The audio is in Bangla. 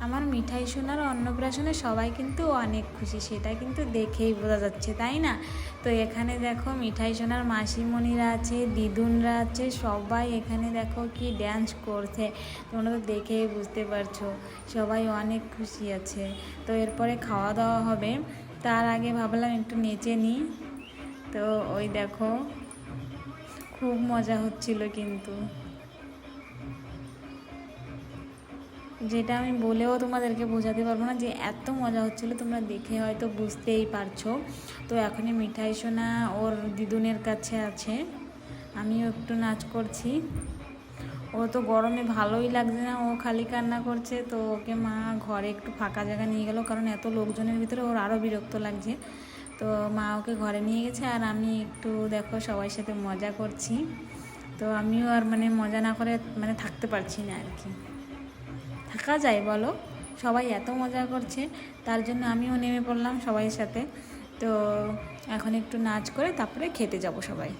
আমার মিঠাই সোনার অন্নপ্রাশনে সবাই কিন্তু অনেক খুশি, সেটা কিন্তু দেখেই বোঝা যাচ্ছে, তাই না? তো এখানে দেখো মিঠাই সোনার মাসিমণিরা আছে, দিদুনরা আছে, সবাই এখানে দেখো কি ড্যান্স করছে, তোমরা তো দেখেই বুঝতে পারছো সবাই অনেক খুশি আছে। তো এরপরে খাওয়া দাওয়া হবে, তার আগে ভাবলাম একটু নেচে নিই। তো ওই দেখো খুব মজা হচ্ছিল কিন্তু, যেটা আমি বলেও তোমাদেরকে বোঝাতে পারবো না যে এত মজা হচ্ছিলো, তোমরা দেখে হয়তো বুঝতেই পারছো। তো এখনই মিঠাই সোনা ওর দিদুনের কাছে আছে, আমিও একটু নাচ করছি। ও তো গরমে ভালোই লাগছে না, ও খালি কান্না করছে। তো ওকে মা ঘরে একটু ফাঁকা জায়গা নিয়ে গেল, কারণ এত লোকজনের ভিতরে ওর আরও বিরক্ত লাগছে। তো মা ওকে ঘরে নিয়ে গেছে, আর আমি একটু দেখো সবার সাথে মজা করছি। তো আমিও আর মজা না করে থাকতে পারছি না আর কি, থাকা যায় বলো? সবাই এত মজা করছে, তার জন্য আমিও নেমে পড়লাম সবাই সাথে। তো এখন একটু নাচ করে তারপরে খেতে যাব সবাই।